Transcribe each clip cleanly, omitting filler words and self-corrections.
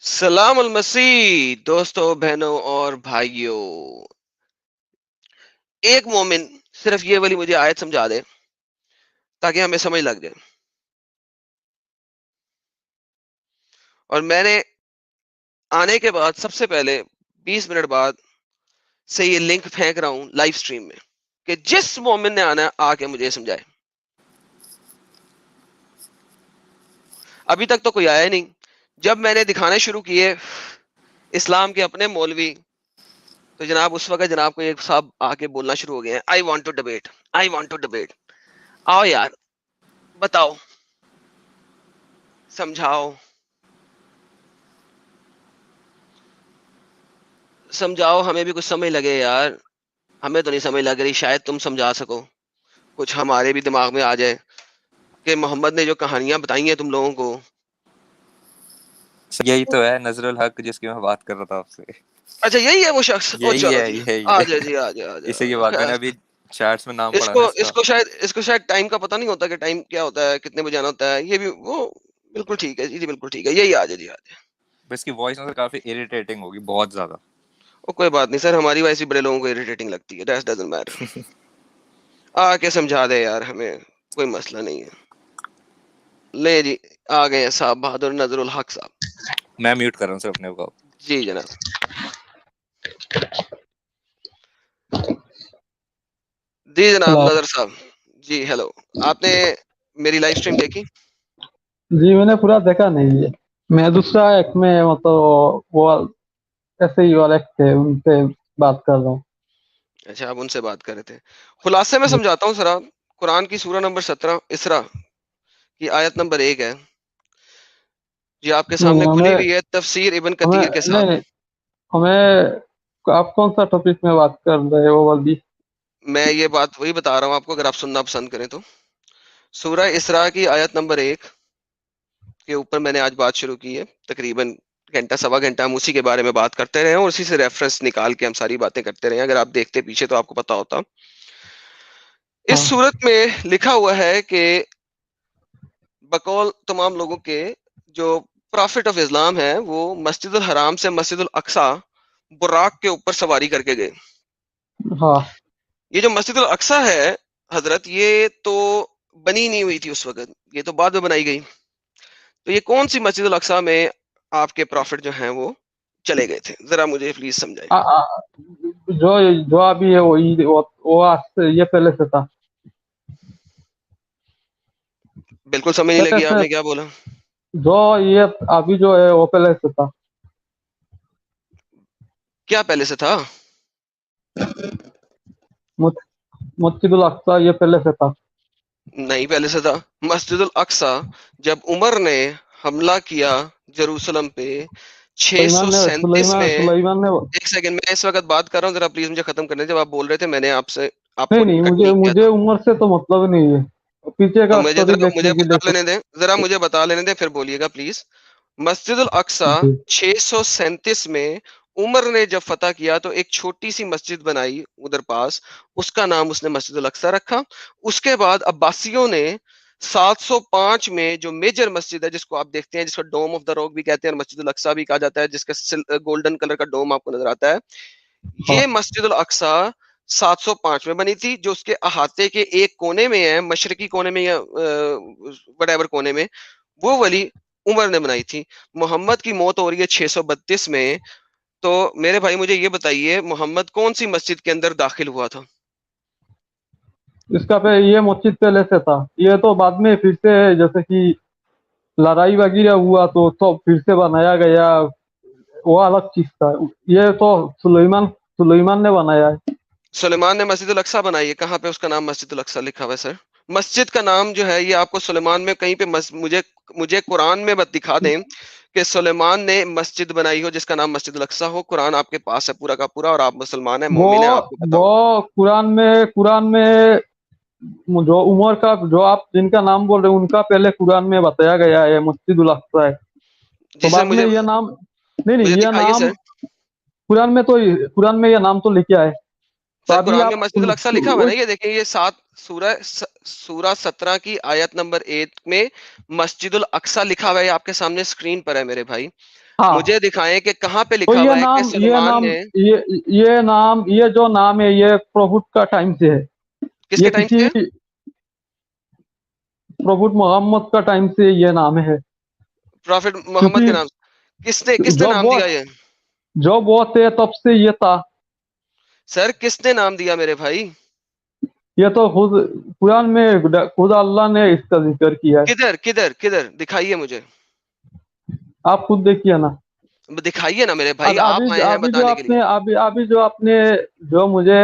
سلام المسیح دوستوں بہنوں اور بھائیوں. ایک مومن صرف یہ والی مجھے آیت سمجھا دے تاکہ ہمیں سمجھ لگ جائے. اور میں نے آنے کے بعد سب سے پہلے 20 منٹ بعد سے یہ لنک پھینک رہا ہوں لائیو سٹریم میں کہ جس مومن نے آنا ہے آ کے مجھے سمجھائے. ابھی تک تو کوئی آیا ہی نہیں. جب میں نے دکھانے شروع کیے اسلام کے اپنے مولوی تو جناب اس وقت جناب کو ایک صاحب آ کے بولنا شروع ہو گئے ہیں I want to debate I want to debate. آؤ یار بتاؤ سمجھاؤ ہمیں بھی کچھ سمجھ لگے یار. ہمیں تو نہیں سمجھ لگ رہی, شاید تم سمجھا سکو, کچھ ہمارے بھی دماغ میں آ جائے کہ محمد نے جو کہانیاں بتائی ہیں تم لوگوں کو. یہی تو ہے نظر الحق جس کی میں بات کر رہا تھا آپ سے. اچھا یہی ہے وہ شخص. یہی چلو ہے جی یہی آ ہے جائے جی آ جائے آ اسی کے جائے. بعد میں نے ابھی چیٹس میں نام پڑھا نا اس کو شاید ٹائم کا پتہ نہیں ہوتا کہ ٹائم کیا ہوتا ہے, کتنے بجے آنا ہوتا ہے. یہ بھی وہ بالکل ٹھیک ہے جی بالکل ٹھیک ہے. یہی آ جائے جی آ جائے. اس کی وائس نظر کافی اریٹیٹنگ ہوگی بہت زیادہ. کوئی بات نہیں سر, ہماری وائس بھی بڑے لوگوں کو اریٹیٹنگ لگتی ہے. That doesn't matter. آ کے سمجھا دے یار, ہمیں کوئی مسئلہ نہیں ہے. لے جی آ گئے ہیں صاحب بہادر نظر الحق صاحب. میں میوٹ کر رہا ہوں سر اپنے کو. جی جناب. جی جناب نظر صاحب. جی ہیلو. آپ نے میری لائیو سٹریم دیکھی؟ جی میں نے پورا دیکھا نہیں ہے. میں دوسرا ایک میں مطلب وہ ایسے ہی والے تھے ان سے بات کر رہا ہوں. اچھا آپ ان سے بات کر رہے تھے. خلاصے میں سمجھاتا ہوں سر. آپ قرآن کی سورہ نمبر 17 اسراء کی آیت نمبر 1 ہے جی آپ کے سامنے کھلی ہوئی ہے تفسیر ابن کثیر کے ساتھ. نہیں ہمیں آپ کون سا ٹاپک میں بات کر رہے ہو والدی؟ میں یہ بات وہی بتا رہا ہوں آپ کو, اگر آپ سننا پسند کریں تو. سورہ اسراء کی آیت نمبر 1 کے اوپر میں نے آج بات شروع کی ہے. تقریباً گھنٹہ سوا گھنٹہ ہم اسی کے بارے میں بات کرتے رہے ہیں اور اسی سے ریفرنس نکال کے ہم ساری باتیں کرتے رہے ہیں. اگر آپ دیکھتے پیچھے تو آپ کو پتا ہوتا. اس صورت میں لکھا ہوا ہے کہ بقول تمام لوگوں کے جو پرافٹ آف اسلام ہے وہ مسجد الحرام سے مسجد الاقصی براق کے اوپر سواری کر کے گئے. ہاں یہ جو مسجد الاقصی ہے حضرت, یہ تو بنی نہیں ہوئی تھی اس وقت, یہ تو بعد میں بنائی گئی. تو یہ کون سی مسجد الاقصی میں آپ کے پرافٹ جو ہیں وہ چلے گئے تھے؟ ذرا مجھے پلیز سمجھائیں. جو ابھی ہے وہ آج سے یہ پہلے سے تھا. بالکل سمجھ نہیں لگی آپ نے کیا بولا. جو یہ ابھی جو ہے وہ پہلے سے تھا. کیا پہلے سے تھا؟ مسجد الاقصی یہ پہلے سے تھا. نہیں پہلے سے تھا. مسجد الاقصی جب عمر نے حملہ کیا جیروسلم پہ 637 میں. سلیمان نے ایک سیکنڈ, میں اس وقت بات کر رہا ہوں, ذرا پلیز مجھے ختم کرنے. جب آپ بول رہے تھے میں نے آپ کو نہیں کٹ نہیں کیا مجھے تھا. عمر سے تو مطلب نہیں ہے, پیچھے تو کا اسٹوری مجھے دیکھنے کی بتا دیکھو. لینے دیں, ذرا مجھے بتا لینے دیں پھر بولیے گا پلیز. مسجد الاقصی جی 637 میں عمر نے جب فتح کیا تو ایک چھوٹی سی مسجد بنائی ادھر پاس, اس کا نام اس نے مسجد الاقصی رکھا. اس کے بعد عباسیوں نے 705 میں جو میجر مسجد ہے جس کو آپ دیکھتے ہیں, جس کو ڈوم آف دا روک بھی کہتے ہیں اور مسجد الاقصی بھی کہا جاتا ہے, جس کا گولڈن کلر کا ڈوم آپ کو نظر آتا ہے, ہاں یہ مسجد الاقصی 705 میں بنی تھی. جو اس کے احاطے کے ایک کونے میں ہے, مشرقی کونے میں یا وٹ ایور کونے میں, وہ ولی عمر نے بنائی تھی. محمد کی موت ہو رہی ہے 632 میں. تو میرے بھائی مجھے یہ بتائیے محمد کون سی مسجد کے اندر داخل ہوا تھا؟ اس کا یہ مسجد پہلے سے تھا. یہ تو بعد میں پھر سے جیسے کہ لڑائی وغیرہ ہوا تو پھر سے بنایا گیا, وہ الگ چیز تھا. یہ تو سلیمان نے بنایا ہے. سلیمان نے مسجد الاقصی بنائی ہے. کہاں پہ اس کا نام مسجد الاقصی لکھا ہوا ہے سر؟ مسجد کا نام جو ہے یہ آپ کو سلیمان میں کہیں پہ مجھے قرآن میں دکھا دیں کہ سلیمان نے مسجد بنائی ہو جس کا نام مسجد الاقصی ہو. قرآن آپ کے پاس ہے پورا کا پورا, اور آپ مسلمان ہیں, مومن ہیں, آپ کو پتا ہوگا. وہ قرآن میں جو عمر کا جو آپ جن کا نام بول رہے ہیں ان کا پہلے قرآن میں بتایا گیا ہے مسجد الاقصی ہے. تو جی سر بعد میں یہ نام نہیں یہ دکھائیے نام سر. قرآن میں یہ نام تو لکھا ہے. تو سر ابھی قرآن میں آپ مسجد الاقصی لکھا ہوا ہے نا, یہ دیکھیں یہ سورہ 17 کی آیت نمبر 1 میں مسجد الاقصی لکھا ہوا ہے, آپ کے سامنے اسکرین پر ہے میرے بھائی. हाँ मुझे दिखाएं कि कहाँ पे तो लिखा ये हुआ है कि नाम सलमान ने ये जो नाम है ये प्रभु का टाइम से है, किसके ये टाइम किसी से? प्रभु मोहम्मद का टाइम से ये नाम है, प्रॉफिट मोहम्मद के क्योंकि नाम? किसने किसने जब नाम वो दिया ये? जब वो थे तब से ये था। सर किसने नाम दिया मेरे भाई? ये तो खुद कुरान में खुद अल्लाह ने इसका जिक्र किया है, किधर किधर किधर दिखाइए मुझे, आप खुद देखिए ना। दिखाइए ना मेरे भाई, आप अभी आए हैं अभी जो बताने के लिए। आपने अभी जो आपने जो मुझे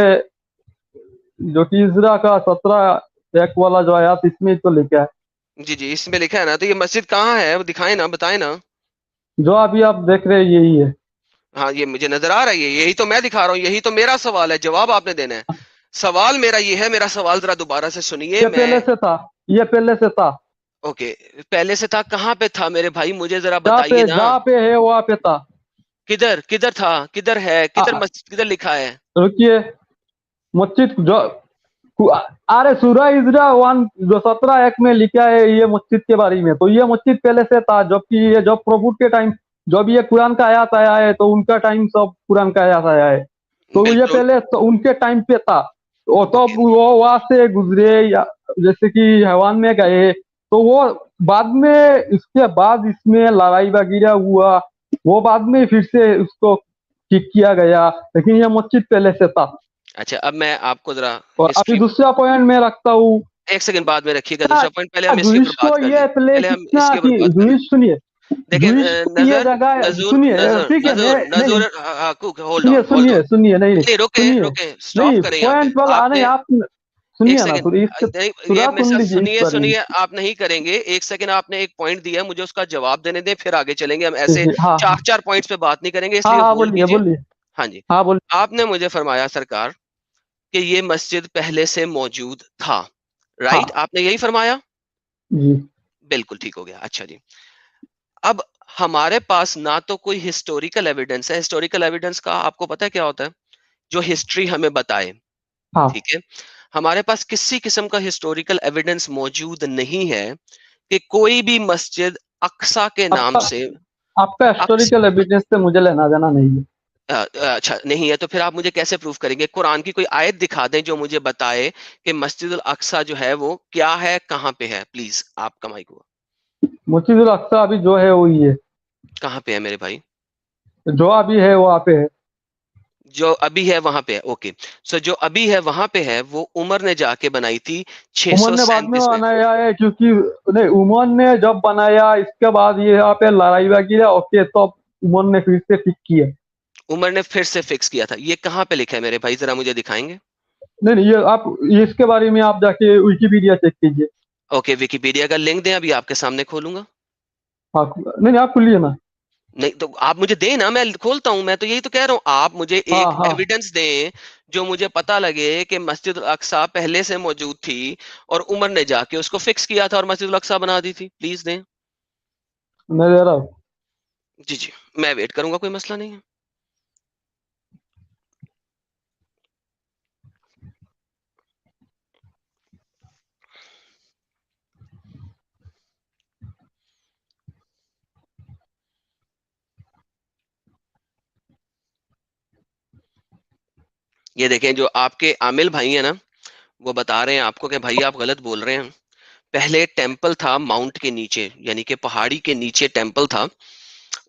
जो कि इजरा का 17 एक वाला जो आयात इसमें तो लिखा है, जी जी, इसमें लिखा है ना, तो ये मस्जिद कहाँ है वो दिखाए ना, बताए ना। जो अभी आप देख रहे हैं यही है। हाँ ये मुझे नजर आ रही है, यही तो मैं दिखा रहा हूँ, यही तो मेरा सवाल है, जवाब आपने देना है। सवाल मेरा ये है, मेरा सवाल जरा दोबारा से सुनिए। ये मैं पहले से था, ये पहले से था, ओके, पहले से था, कहाँ पे था मेरे भाई, मुझे जरा बताइए ना। जहाँ पे है वहाँ पे था। किधर किधर था, किधर है, किधर आ- मस्जिद, किधर लिखा है? रुकिए, मस्जिद जो अरे सूरह इजरा 17 एक में लिखा है ये मस्जिद के बारे में, तो ये मस्जिद पहले से था, जबकि ये जब प्रभु के टाइम जब ये कुरान का आयात आया है तो उनका टाइम सब कुरान का आयात आया है, तो ये बिल्कुल। पहले तो उनके टाइम पे था। और ओके तब वो वहां से गुजरे या जैसे कि हैवान में गए, तो वो बाद में इसके बाद इसमें लड़ाई वगैरह हुआ, वो बाद में फिर से उसको ठीक किया गया, लेकिन ये मस्जिद पहले से था। अच्छा, अब मैं आपको जरा और अभी हिस्ट्री, दूसरा पॉइंट मैं रखता हूँ, एक सेकंड बाद में रखिएगा दूसरा पॉइंट, पहले हम इसके ऊपर जूइश बात को कर लें, ये प्ले पहले हम कितना इसके ऊपर कि बात कर लें। जूइश सुनिए, देखिए जूइश को ये नजर जगह नजूर सुनिए, नजर ठीक है मैं नजूर नहीं नहीं नजूर, होल्ड सुनिए ऑन होल्ड सुनिए ऑन, सुनिए नहीं नहीं नहीं रुके सुनिए रुके, स्टॉप नहीं करें यहाँ पे पॉइंट वाला नहीं आपने। आप एक सुनिए ना, सेकंड, थोड़ी इससे नहीं ये पूरा मेरे सुन साथ लीजिए इस सुनिए बारे में। सुनिए, आप नहीं करेंगे, एक सेकंड, आपने एक पॉइंट दिया है मुझे, उसका जवाब देने दें, फिर आगे चलेंगे, हम जी ऐसे जी हाँ चार हाँ चार पॉइंट्स पे बात नहीं करेंगे, हाँ इसलिए हाँ होल्ड बोलिए कीजिए। बोलिए, हाँ जी, हाँ बोलिए आपने मुझे फरमाया सरकार कि ये मस्जिद पहले से मौजूद था, राइट, हाँ आपने यही फरमाया? जी। बिल्कुल ठीक हो गया। अच्छा जी, अब हमारे पास ना तो कोई हिस्टोरिकल एविडेंस है, हिस्टोरिकल एविडेंस का आपको पता है क्या होता है? जो हिस्ट्री हमें बताए, हाँ ठीक है? हमारे पास किसी किस्म का हिस्टोरिकल एविडेंस मौजूद नहीं है कि कोई भी मस्जिद अक्सा के नाम आपका से आपका अक्स हिस्टोरिकल एविडेंस से मुझे लेना देना नहीं है। अच्छा नहीं है तो फिर आप मुझे कैसे प्रूफ करेंगे? कुरान की कोई आयत दिखा दें जो मुझे बताए कि मस्जिद अल अक्सा जो है वो क्या है, कहाँ पे है, प्लीज आपका माइक हुआ, मस्जिदुल अक्सा अभी जो है वही है, कहाँ पे है मेरे भाई? जो अभी है वहाँ पे है। जो अभी है वहां पे है, ओके। सो जो अभी है वहां पे है वो उमर ने जाके बनाई थी उमर ने बाद में 637 में। बनाया है, क्योंकि नहीं उमर ने जब बनाया इसके बाद ये यहाँ पे लड़ाई वगैरह ओके, तो उमर ने फिर से ठीक किया। उमर ने फिर से फिक्स किया था, ये कहाँ पे लिखा है मेरे भाई, जरा मुझे दिखाएंगे? नहीं नहीं ये आप इसके बारे में आप जाके विकिपीडिया चेक कीजिए। ओके, विकिपीडिया का लिंक दें, अभी आपके सामने खोलूंगा। हाँ नहीं नहीं आप खुलिए ना। नहीं तो आप मुझे दें ना, मैं खोलता हूं, मैं तो यही तो कह रहा हूं, आप मुझे हाँ एक हाँ एविडेंस दें जो मुझे पता लगे कि मस्जिद अल अक्सा पहले से मौजूद थी और उमर ने जाके उसको फिक्स किया था और मस्जिद अल अक्सा बना दी थी, प्लीज दें। मैं दे रहा हूँ। जी जी, मैं वेट करूंगा, कोई मसला नहीं है। ये देखें, जो आपके आमिल भाई है ना, वो बता रहे हैं आपको कि भाई आप गलत बोल रहे हैं। पहले टेम्पल था माउंट के नीचे, यानी कि पहाड़ी के नीचे टेम्पल था,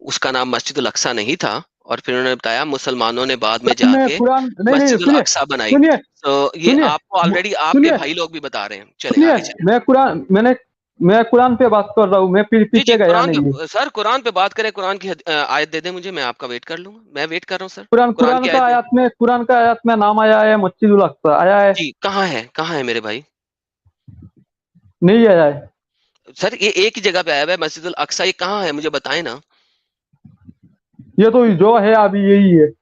उसका नाम मस्जिद उल अक्सा नहीं था, और फिर उन्होंने बताया मुसलमानों ने बाद में मैं जाके कुरान नहीं नहीं मस्जिद उल सुनिए अक्सा बनाई। सुनिए तो ये सुनिए आपको ऑलरेडी आपके सुनिए भाई लोग भी बता रहे हैं, चले सुनिए, आगे चले। मैं कुरान पे बात कर रहा हूँ, मैं फिर जी जी, पीछे गया कुरान नहीं है। पे सर, कुरान पे बात करें, कुरान की आयत दे दें मुझे, मैं आपका वेट कर लूंगा, मैं वेट कर रहा हूँ सर। कुरान की आयत दें। कुरान का आयत में नाम आया है मस्जिदुल अक्सा आया है, जी कहाँ है मेरे भाई? नहीं आया है। सर ये एक ही जगह पे आया हुआ है मस्जिद उल अक्सा, ये कहाँ है मुझे बताएं ना। ये तो जो है अभी यही है।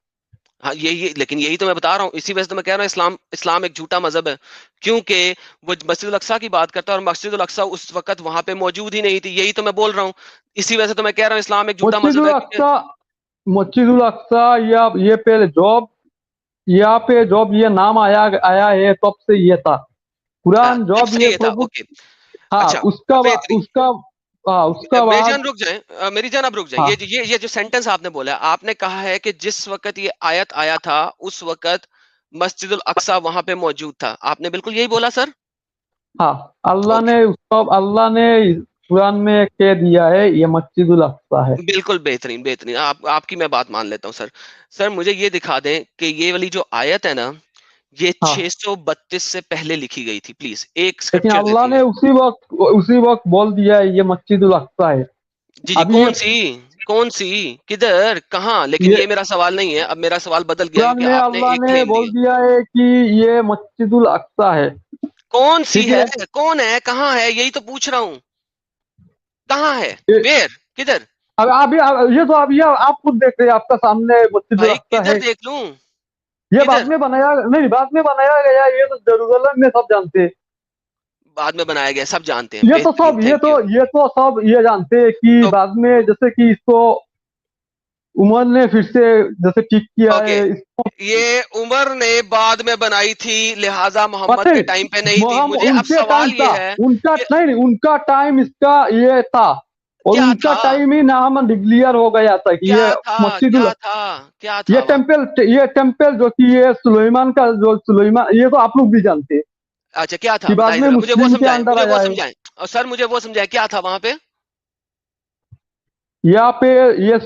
हाँ ये लेकिन यही तो मैं बता रहा हूँ, इसी वजह से तो मैं कह रहा हूँ इस्लाम इस्लाम एक झूठा मजहब है, क्योंकि वो मस्जिद उल अक्सा की बात करता है और मस्जिद उल अक्सा उस वक्त वहां पे मौजूद ही नहीं थी, यही तो मैं बोल रहा हूँ। इसी वजह से तो मैं कह रहा हूँ इस्लाम एक झूठा मजहब मस्जिदुल है, क्योंकि अक्सा मस्जिदुल अक्सा या ये पहले जॉब यहाँ पे जॉब ये नाम आया आया है तब से ये था कुरान तब जॉब से ये ये था, प्रभु। ओके। हाँ अच्छा उसका सफेद, उसका हाँ उसका मेरी बाद जान रुक जाए, मेरी जान आप रुक जाए। हाँ ये जो सेंटेंस आपने बोला, आपने कहा है कि जिस वक्त ये आयत आया था उस वक्त मस्जिदुल अक्सा वहां पे मौजूद था, आपने बिल्कुल यही बोला सर? हाँ ओके, अल्लाह ने कुरान में कह दिया है ये मस्जिदुल अक्सा है। बिल्कुल बेहतरीन बेहतरीन, आपकी मैं बात मान लेता हूँ सर। सर मुझे ये दिखा दें कि ये वाली जो आयत है ना, ये हाँ 632 से पहले लिखी गई थी, प्लीज एक लेकिन स्क्रिप्चर दे अल्लाह ने दीजिए। उसी वक्त बोल दिया है ये मस्जिदुल अक्सा है। जी जी, अभी कौन सी, कौन सी, किधर, कहाँ? लेकिन ये ये मेरा सवाल नहीं है, अब मेरा सवाल बदल गया कुरान क्योंकि में आपने अल्लाह एक ने क्लेम बोल दिया। दिया है कि ये मस्जिदुल अक्सा है। कौन सी ठीक है, है कौन है, कहाँ है, यही तो पूछ रहा हूँ, कहाँ है, ये- वेयर, किधर? ये तो अभी आप खुद देख रहे हैं, आपका सामने मस्जिदुल भाई अक्सा किधर है। देख लूं, ये बाद किधर? में बनाया नहीं, बाद में बनाया गया, ये तो जेरूसलम में सब जानते हैं। बाद में बनाया गया, सब जानते हैं, बेहतरीन, थैंक यू। ये तो सब ये जानते हैं कि तो बाद में जैसे कि इसको उमर ने फिर से जैसे ठीक किया ओके, है इसको। ये उमर ने बाद में बनाई थी, लिहाजा मोहम्मद पता के है टाइम पे नहीं थी। मुझे अब उनके टाइम सवाल ये था, है उनका कि नहीं नहीं उनका टाइम इसका ये था, और क्या उनका था, टाइम ही नाम डिक्लेयर हो गया था कि क्या ये था, मस्जिदुल क्या था, क्या था वहां? ये टेम्पल जो कि ये सुलेमान का, जो सुलेमान, ये तो आप लोग भी जानते हैं अच्छा क्या था, कि बाद बताइए में जरा, मुझे वो मुस्लिम के समझाएं, अंडर मुझे वो आया है। समझाएं। और सर मुझे वो समझाएं, क्या था वहां पे? यहाँ पे ये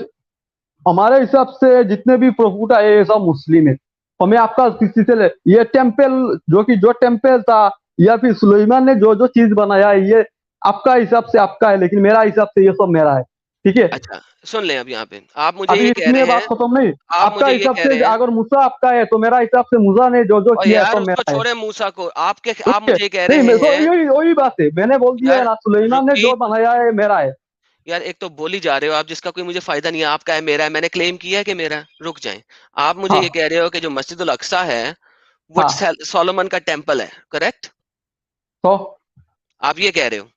हमारे हिसाब से जितने भी प्रॉफिट आए ये सब मुस्लिम है। हमें आपका किसी से ये टेम्पल जो टेम्पल था, या फिर सुलेमान ने जो जो चीज बनाया है, ये आपका हिसाब से आपका है, लेकिन मेरा हिसाब से ये सब मेरा है। ठीक है, अच्छा सुन लें, अब यहाँ पे आप मुझे अभी ये कह इसमें रहे बात हैं, खत्म नहीं। आप आपका मुझे ये हिसाब कह से रहे हैं, अगर मूसा आपका है तो मेरा हिसाब से मूसा ने जो जो और किया है यार सब उसको मेरा है। छोड़े मूसा को, आप ठीक है, मुझे ये कह नहीं रहे तो हैं, यही वही बात है, मैंने बोल दिया है यार ना, सुलेमान ने जो रिपीट, बनाया है मेरा है। यार एक तो बोल ही जा रहे हो आप जिसका कोई मुझे फायदा नहीं है, आपका है मेरा है, मैंने क्लेम किया है कि मेरा है। रुक जाएं, आप मुझे ये हाँ कह रहे हो कि जो मस्जिदुल अक्सा है वो हाँ सोलोमन का टेम्पल है, करेक्ट? तो आप ये कह रहे हो?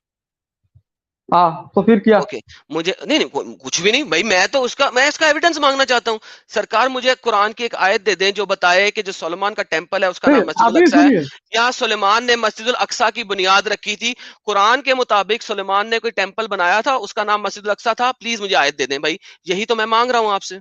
हाँ तो फिर क्या। ओके, मुझे नहीं नहीं कुछ भी नहीं भाई, मैं इसका एविडेंस मांगना चाहता हूँ। सरकार मुझे कुरान की एक आयत दे दें जो बताए कि जो सुलेमान का टेम्पल है उसका नहीं नाम मस्जिदुल अभी अक्सा है, सुनिए, या सुलेमान ने मस्जिदुल अक्सा की बुनियाद रखी थी। कुरान के मुताबिक सुलेमान ने कोई टेम्पल बनाया था, उसका नाम मस्जिदुल अक्सा था, प्लीज मुझे आयत दे दें भाई, यही तो मैं मांग रहा हूँ आपसे।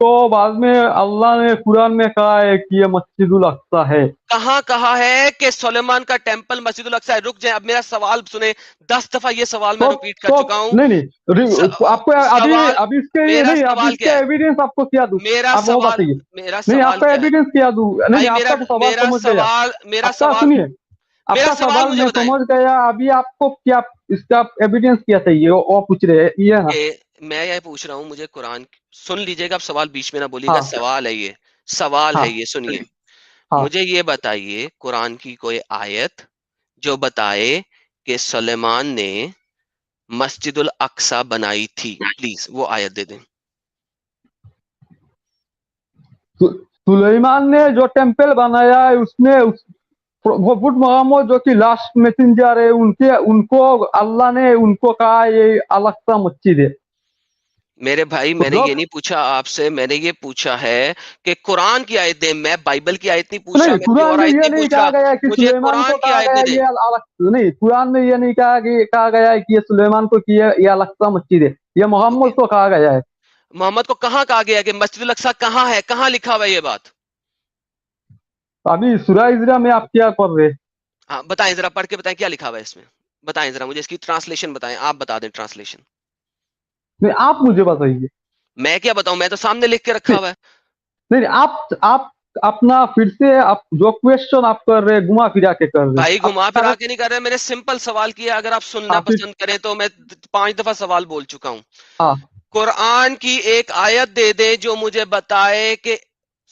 तो बाद में अल्लाह ने कुरान में कहा है कि ये मस्जिदुल अक्सा है। कहाँ कहा है कि सुलेमान का टेम्पल मस्जिदुल अक्सा है? रुक जाए, अब मेरा सवाल सुने, 10 दफा ये सवाल मैं तो रिपीट कर तो चुका हूँ। नहीं नहीं आपको अभी सवाल, अभी इसके मेरा नहीं, अभी सवाल क्या इसका है, एविडेंस आपको क्या दूं। मेरा आप वो सवाल, बताइए। मेरा नहीं सवाल आपका क्या है एविडेंस क्या दूं, नहीं भाई? नहीं मेरा आपका तो सवाल मेरा समझ गया। सवाल, मेरा आपका सवाल, सुनिए, मेरा आपका सवाल सवाल मुझे मैं बताएं समझ गया, अभी आपको क्या इसका एविडेंस क्या चाहिए, वो पूछ रहे हैं ये ना। कि मैं ये पूछ रहा हूँ, मुझे कुरान, सुन लीजिएगा, आप सवाल बीच में ना बोलिएगा, हाँ सवाल है ये, सवाल है हाँ ये, सुनिए। हाँ मुझे ये बताइए कुरान की कोई आयत जो बताए कि सुलेमान ने मस्जिदुल अक्सा बनाई थी, प्लीज वो आयत दे दें। सुलेमान ने जो टेम्पल बनाया है उसने प्रॉफिट मोहम्मद जो कि लास्ट मैसेंजर है, उनके उनको अल्लाह ने उनको कहा ये अलग मस्जिद है। मेरे भाई तो मैंने जो ये नहीं पूछा आपसे, मैंने ये पूछा है कि कुरान की आयत दे, मैं बाइबल की आयत नहीं पूछ रहा, नहीं, मैं कोई कुरान और में आयत ये नहीं नहीं पूछ कहा रहा, गया है कि मुझे सुलेमान को कुरान की कहा आयत गया दे है दे। ये अलग, नहीं कुरान में ये नहीं कहा गया है कि ये सुलेमान को किया ये अलग मस्जिद है, ये ओके, मोहम्मद को कहा गया है। मोहम्मद को कहाँ कहा गया कि मस्जिदुल अक्सा कहाँ है, कहाँ लिखा हुआ है ये बात? अभी सूरह इज़रा में आप क्या पढ़ रहे हैं। हाँ बताएं जरा, पढ़ के बताएं क्या लिखा हुआ है इसमें, बताएं जरा मुझे इसकी ट्रांसलेशन बताएं, आप बता दें ट्रांसलेशन। नहीं आप मुझे बताइए। मैं क्या बताऊं, मैं तो सामने लिख के रखा नहीं हुआ है। नहीं, आप अपना फिर से आप जो क्वेश्चन आप कर रहे हैं घुमा फिरा के कर रहे हैं भाई आप घुमा फिरा के नहीं कर रहे, मैंने सिंपल सवाल किया, अगर आप सुनना हाँ फिर पसंद करें तो मैं 5 दफा सवाल बोल चुका हूं। हाँ कुरान की एक आयत दे दे जो मुझे बताए कि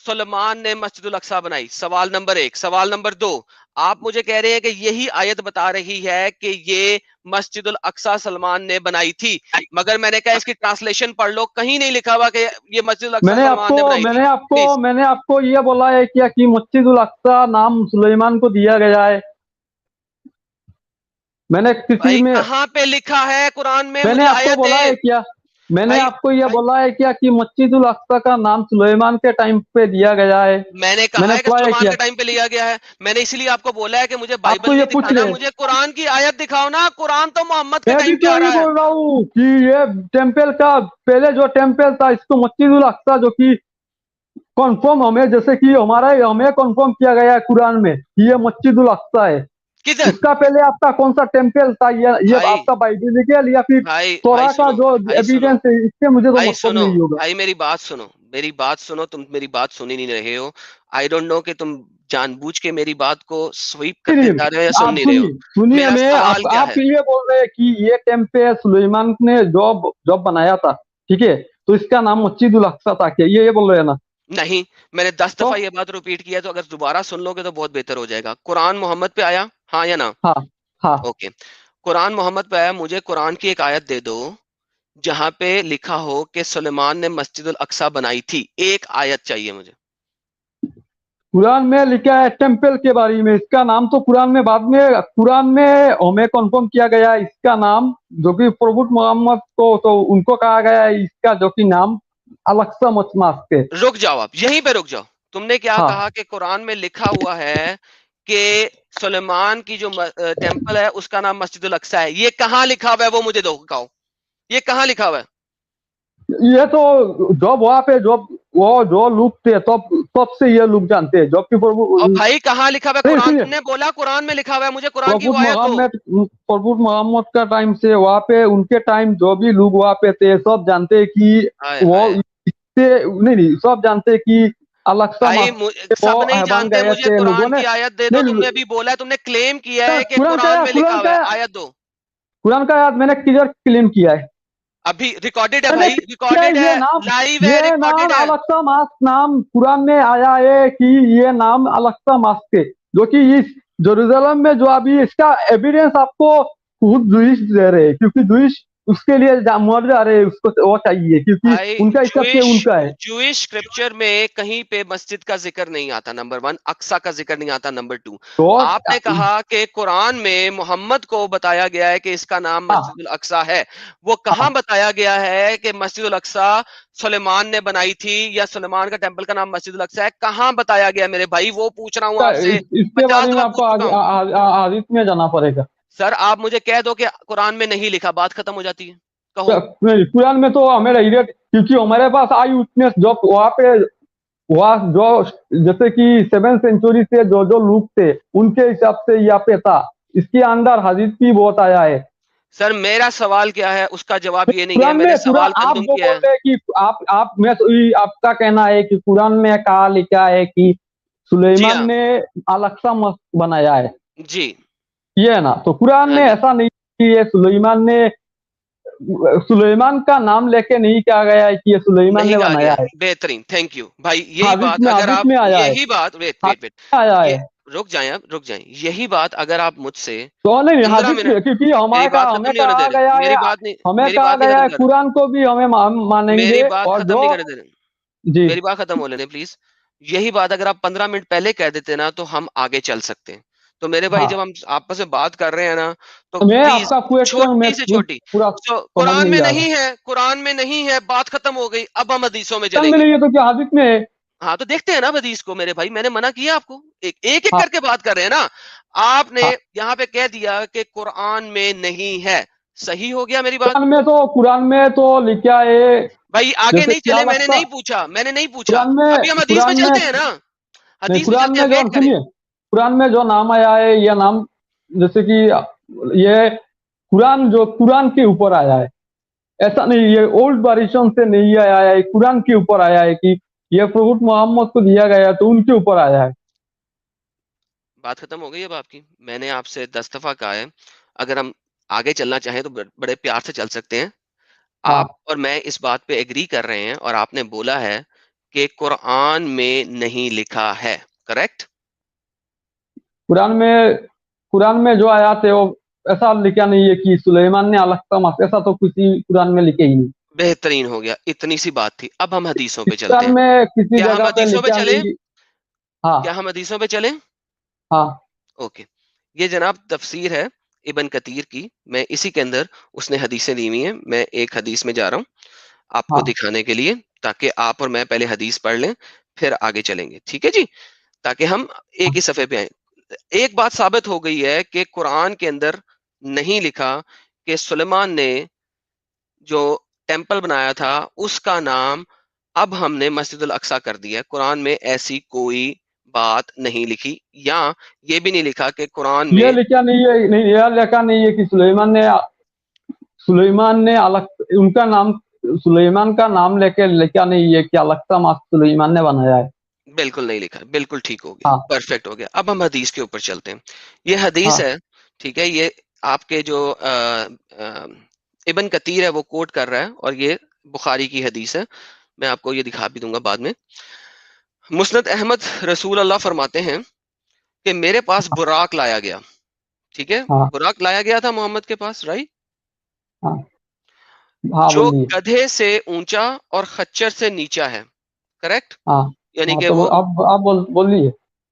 सुलेमान ने मस्जिदुल अक्सा बनाई, सवाल नंबर 1। सवाल नंबर 2, आप मुझे कह रहे हैं कि यही आयत बता रही है कि ये मस्जिदुल अक्सा सलमान ने बनाई थी, मगर मैंने कहा इसकी ट्रांसलेशन पढ़ लो, कहीं नहीं लिखा हुआ कि ये मस्जिदुल अक्सा सलमान ने बनाई थी, प्लीज। मैंने आपको ये बोला है क्या कि मस्जिदुल अक्सा नाम सुलेमान को दिया गया है। मैंने किसी भाई में कहाँ पे लिखा है कुरान में, मैंने मुझे आपको आयत बोला दे। है क्या। मैंने भाई आपको ये बोला है क्या कि मस्जिद उल अक्सा का नाम सुलेमान के टाइम पे दिया गया है? मैंने कहा मैंने है कि बोला है सुलेमान क्या? के टाइम पे लिया गया है। मैंने इसलिए आपको बोला है कि मुझे आप बाइबल तो ये नहीं पूछ दिखाना, रहे, मुझे कुरान की आयत दिखाओ ना। कुरान तो मोहम्मद के मैं भी टाइम पे तो आ ये रहा है। बोल रहा हूँ कि ये टेम्पल का पहले जो टेम्पल था इसको मस्जिद उल अक्सा, जो कि कंफर्म हमें, जैसे कि हमें कंफर्म किया गया है कुरान में कि ये मस्जिद उल अक्सा है। किधर? उसका पहले आपका कौन सा टेम्पल था? ये भाई आपका बाइबलिकल या फिर भाई भाई तोरा का सुनो, जो भाई सुनो, एविडेंस है, इससे मुझे तो भाई मतलब सुनो, नहीं होगा। भाई मेरी बात सुनो, मेरी बात सुनो। तुम मेरी बात सुन ही नहीं रहे हो। आई डोंट नो कि तुम जानबूझ के मेरी बात को स्वीप करते जा रहे हो या सुन आप नहीं रहे हो। सुनिए सुनिए, मेरा मैं सवाल क्या आप है? ये बोल रहे हैं कि ये टेम्पल सुलेमान ने जॉब जॉब बनाया था, ठीक है, तो इसका नाम मस्जिद उल अक्सा था क्या? ये बोल रहे हैं ना? नहीं, मैंने 10 तो दफा ये बात रिपीट किया है, तो अगर दोबारा सुन लोगे तो बहुत बेहतर हो जाएगा। कुरान मोहम्मद पे आया, हाँ या ना? हाँ हाँ, ओके, कुरान मोहम्मद पे आया। मुझे कुरान की एक आयत दे दो जहां पे लिखा हो कि सुलेमान ने मस्जिद उल अक्सा बनाई थी। एक आयत चाहिए मुझे। कुरान में लिखा है टेम्पल के बारे में, इसका नाम तो कुरान में बाद में, कुरान में हमें कंफर्म किया गया है इसका नाम, जो कि प्रभु मोहम्मद को तो उनको कहा गया है इसका जो कि नाम अलक्सा मस्जिद है। रुक जाओ, आप यहीं पे रुक जाओ। तुमने क्या हाँ, कहा कि कुरान में लिखा हुआ है कि सुलेमान की जो टेम्पल है उसका नाम मस्जिद उल अक्सा है। ये कहाँ लिखा हुआ है वो मुझे दिखाओ। ये कहाँ लिखा हुआ है? ये तो जब वहाँ पे जब वो जो लोग थे तब तब से ये लोग जानते हैं, जबकि प्रभु, और भाई कहाँ लिखा हुआ है? नहीं कुरान, सुनिए, तुमने बोला कुरान में लिखा हुआ है, मुझे कुरान की प्रभु वो आयत दो। मोहम्मद का टाइम से वहाँ पे, उनके टाइम जो भी लोग वहाँ पे थे सब जानते हैं कि हाय वो हाय इससे, नहीं सब जानते हैं कि अलक्सा भाई, मस्जिद से सब वो नहीं रहबान जानते। गए मुझे थे लोगों कुरान ने। की आयत दे दो। नहीं, तुमने अभी बोला है, तुमने क्लेम किया है कि कुरान का कुरान याद, में लिखा हुआ है। आयत दो। कुरान का याद मैंने क्लियर क्लेम किया है। अभी रिकॉर्डेड है मैंने भाई, क्या रिकॉर्डेड है, ये नाम, लाइव है, ये नाम रिकॉर्डेड है। अलक्सा मास्क नाम कुरान में आया है कि ये नाम अलक्सा मास्क है, जो कि इस जेरूसलम में जो अभी इसका एविडेंस आपको खुद जूइश दे रहे हैं, क्योंकि जूइश उसके लिए मर जा रहे हैं, उसको वो चाहिए क्योंकि भाई उनका हिसाब से उनका है। जूइश स्क्रिप्चर में कहीं पे मस्जिद का जिक्र नहीं आता, नंबर 1। अक्सा का जिक्र नहीं आता, नंबर 2। तो आपने कहा कि कुरान में मोहम्मद को बताया गया है कि इसका नाम हाँ मस्जिद उल अक्सा है। वो कहाँ हाँ, बताया गया है कि मस्जिद उल अक्सा सुलेमान ने बनाई थी या सुलेमान का टेम्पल का नाम मस्जिद उल अक्सा है? कहाँ बताया गया मेरे भाई? वो पूछ रहा हूँ आपसे। इसके 50 बारे में दफा आपको पूछ चुका हूँ। हादिस में जाना पड़ेगा। सर आप मुझे कह दो कि कुरान में नहीं लिखा, बात खत्म हो जाती है। कहो। नहीं, कुरान में तो हमें डायरेक्ट, क्योंकि हमारे पास आई विटनेस जो वहाँ पे, वहाँ जो जैसे कि 7th सेंचुरी से जो जो लोग थे उनके हिसाब से यहाँ पे था, इसके अंदर हदीस भी बहुत आया है। सर मेरा सवाल क्या है उसका जवाब ये नहीं है। कुरान मैंने में कुरान सवाल आप कंदुम जो किया बोल है। रहे हैं कि आप मैं तो आपका कहना है कि कुरान में कहा लिखा है कि जी सुलेमान हाँ, ने अलक्सा मस्जिद बनाया है, जी ये है ना? तो कुरान हाँ में जी, ऐसा नहीं कि ये सुलेमान ने, सुलेमान का नाम लेके नहीं कहा गया है कि ये सुलेमान नहीं ने कहा गया बनाया है। है। बेहतरीन, थैंक यू भाई। यही हादिस बात में अगर हादिस आप, में आया है, यही बात, वेट वेट वेट, हादिस में आया ये है। रुक जाएं, आप रुक जाएं। यही बात अगर आप मुझसे तो नहीं, 15 हादिस मिनट, में, क्योंकि मेरी बात हमें खत्म नहीं होने कहा दे रहे, गया है, हमें मेरी कहा बात नहीं गया खत्म है कर रहे, कुरान को भी हमें मेरी मानेंगे, बात और खत्म जो, नहीं करने दे रहे। जी मेरी बात खत्म हो लेने प्लीज। यही बात अगर आप 15 मिनट पहले कह देते ना तो हम आगे चल सकते हैं। तो मेरे भाई जब हाँ, हम आपस में बात कर रहे हैं ना, तो मैं प्लीज आपका क्वेश्चन मैं छोटी से खुद छोटी, पूरा तो समझ कुरान नहीं में रहा था। नहीं है, कुरान में नहीं है, बात खत्म हो गई। अब हम हदीसों में कुरान में चलेंगे। नहीं है तो क्या हादिस में है? हाँ तो देखते हैं ना हदीस को मेरे भाई। मैंने मना किया आपको? एक एक, एक हाँ करके बात कर रहे हैं ना। आपने हाँ, यहाँ पे कह दिया कि कुरान में नहीं है। सही हो गया मेरी बात? कुरान में तो लिखा है, भाई आगे जैसे नहीं क्या चले, मैंने लगता, नहीं पूछा, मैंने नहीं पूछा। कुरान में अभी हम हदीस में कुरान में चलते हैं ना, नहीं, हदीस में कुरान चलते हैं, में जो वेट करें। सुनिए, कुरान में जो नाम आया है ये नाम, जैसे कि ये कुरान जो कुरान के ऊपर आया है, ऐसा नहीं, ये ओल्ड वर्जन से नहीं आया है, कुरान के ऊपर आया है कि ये प्रभु मोहम्मद को दिया गया है तो उनके ऊपर आया है। बात खत्म हो गई अब आपकी। मैंने आपसे 10 दफा कहा है, अगर हम आगे चलना चाहें तो बड़े प्यार से चल सकते हैं। आप हाँ, और मैं इस बात पे एग्री कर रहे हैं, और आपने बोला है कि कुरान में नहीं लिखा है, करेक्ट? कुरान में, कुरान में जो आया थे वो ऐसा लिखा नहीं है कि सुलेमान ने अलग ऐसा तो किसी कुरान में लिखे ही नहीं। बेहतरीन हो गया, इतनी सी बात थी। अब हम हदीसों पे चलते कुरान हैं। में किसी क्या हम जगह पे हदीसों पे लिखा चले? नहीं। हाँ क्या हम हदीसों पे चले? हाँ ओके, ये जनाब तफसीर है ابن کثیر کی، میں اسی کے اندر اس نے حدیثیں دی ہوئی ہیں، میں ایک حدیث میں جا رہا ہوں آپ کو ہاں دکھانے کے لیے، تاکہ آپ اور میں پہلے حدیث پڑھ لیں پھر آگے چلیں گے، ٹھیک ہے جی، تاکہ ہم ایک ہی صفحے پہ آئیں. ایک بات ثابت ہو گئی ہے کہ قرآن کے اندر نہیں لکھا کہ سلیمان نے جو ٹیمپل بنایا تھا اس کا نام اب ہم نے مسجد الاقصی کر دیا. قرآن میں ایسی کوئی بات نہیں لکھی، یا یہ بھی نہیں لکھا کہ قرآن میں یہ لکھا نہیں ہے، نہیں یہ لکھا نہیں ہے کہ سلیمان نے ان کا نام، سلیمان کا نام لے کے لکھا نہیں ہے کہ الاقصی مسجد سلیمان نے بنایا ہے. بالکل نہیں لکھا، بالکل ٹھیک ہو گیا، ہاں پرفیکٹ ہو گیا. اب ہم حدیث کے اوپر چلتے ہیں. یہ حدیث ہاں ہے، ٹھیک ہے، یہ آپ کے جو ابن کثیر ہے وہ کوٹ کر رہا ہے، اور یہ بخاری کی حدیث ہے. میں آپ کو یہ دکھا بھی دوں گا بعد میں. مسند احمد رسول اللہ فرماتے ہیں کہ میرے پاس براق لایا گیا، ٹھیک ہے، ہاں براق لایا گیا تھا محمد کے پاس، رائٹ، ہاں ہاں جو بولیے. گدھے سے اونچا اور خچر سے نیچا ہے، کریکٹ، ہاں یعنی ہاں کہ تو وہ، آپ بولیے،